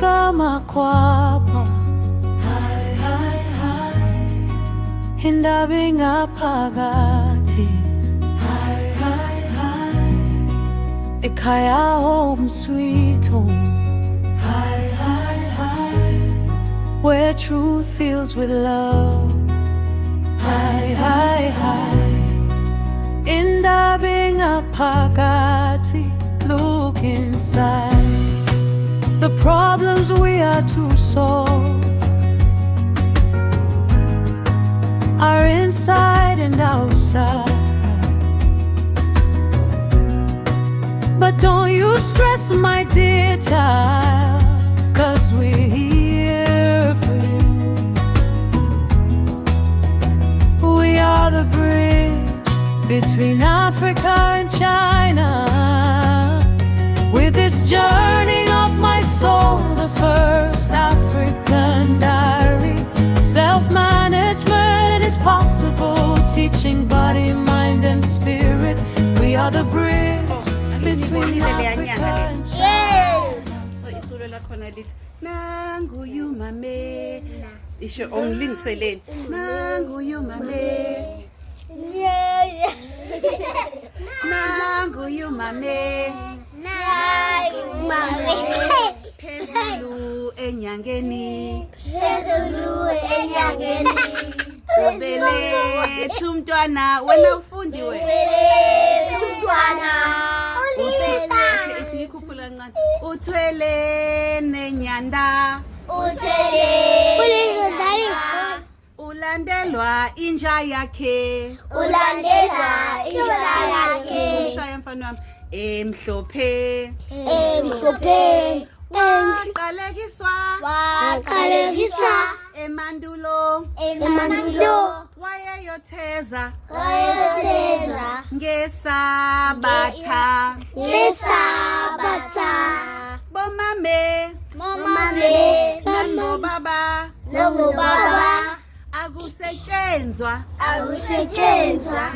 kamakwapa indaba ingaphakathi ekhaya home sweet home where truth fills with love. Indaba ingaphakathi, look inside the problems we are to solve are inside and outside. But don't you stress, my dear child, 'cause we're here for you. We are the bridge between Africa and China. With this journey of my soul, the first African diary, self-management is possible, teaching body, mind and spirit. We are the bridge between Africa and China. So itulo lakhona lithi nangu you mame, isho ongilingiseleni nangu you mame, nangu you mame, phezulu enyangeni, ubelethe umntwana wena ufundi we ithi ngikhuphula kancane uthwele nenyanda ulandelwa inja yakhe umshaya mfana wami emhlophe waqalekiswa emandulo wayeyotheza ngesabatha bomame nobaba akusetshenzwa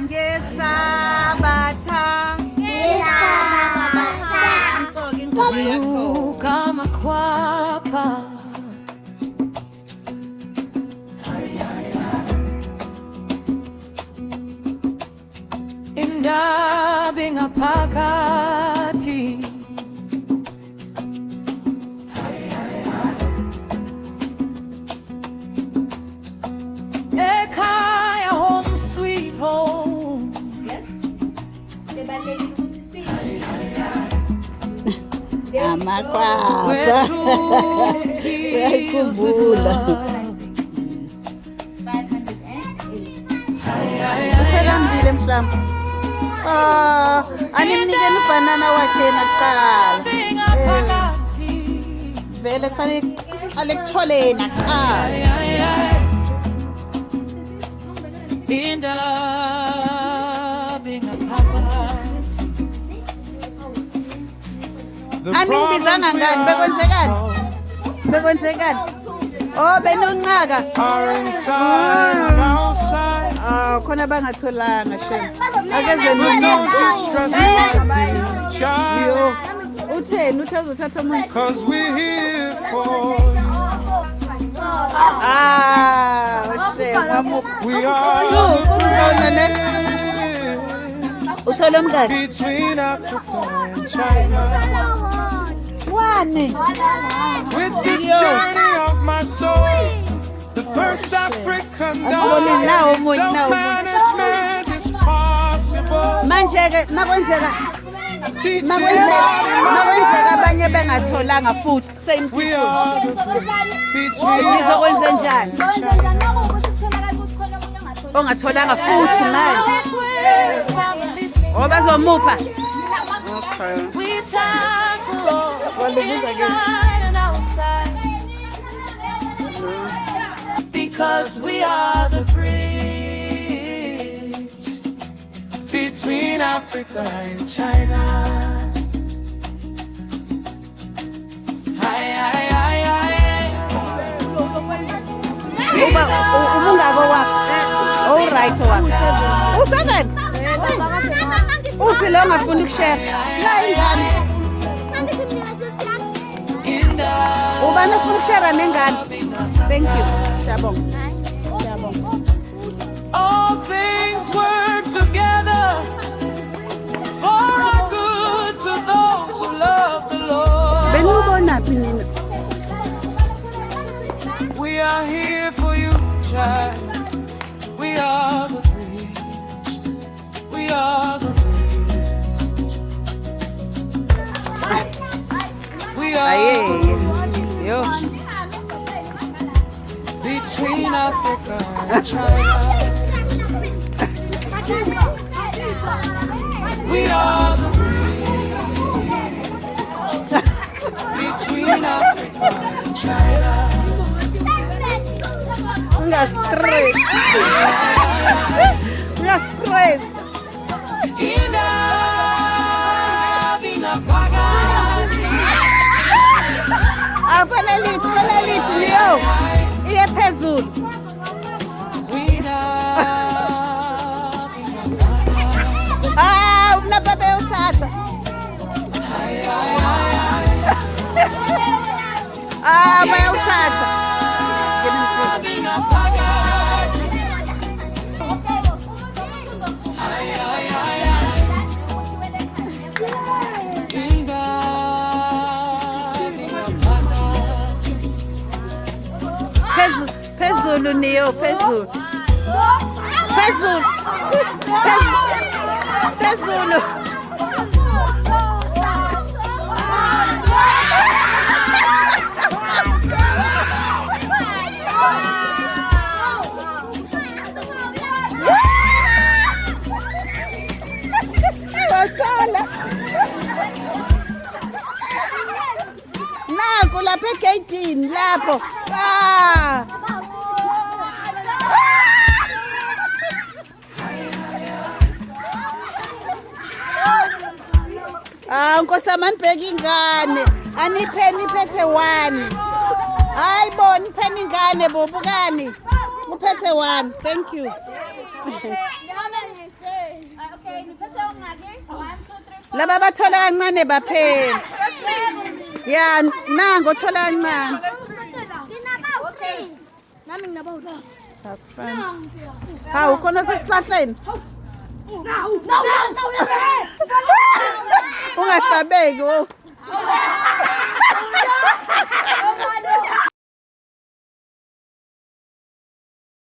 ngesabatha ansoke inkosi yakho kamakwapa indaba ingaphakathi ekhaya home sweet home. amakwapa uyayikhumbula uselambile mhlawumbe animnikeni ubhanana wakhe nakuqala vele kufanele alekutholeni nakuqala aningibizanga ngani bekwenzekani oh benonqaka khona bangatholanga shem akeze yo utheni uthe uzothatha umuntu 'cause we're here for shem we are uthole umngane between Africa and China. wani With this journey of my soul, the first African diary, self-management is possible. manje-ke makwenzeka Teaching makwenzeka abanye bengatholanga futhi same we people are the bridge between ngizokwenze njani ongatholanga futhi manje bazomupha We tackle all inside and outside because we are the bridge between Africa and China. umungako wakho right wakho u7 uthi lo ngafuna ukushare la ingane uba Ubani ufuna ukushare nengane? Thank you. Siyabonga. All things work together for our good to those who love the Lord. Benubonaphi nina? We are here for you, child. We are the bridge. We are the bridge. We are the bridge Yo. between Africa and China. We are the bridge between Africa and China. Unga-stress. Unga-stress. Kufanele lithi Leo. Iye phezulu. Unababe uthatha. Bayawuthatha. Phezulu Neo, phezulu. Phezulu. Phezulu. Wathanda. Naku lapha egeyidini lapho. Nkosamani bheka ingane. Anipheni iphethe 1. Hayibo nipheni ingane bobukani. Uphethe 1. Thank you. Laba bathola kancane baphela. Ya nango othola kancane. Nami nginabawu. Hawu khona sesihlahleni. Ungahlabeki wo.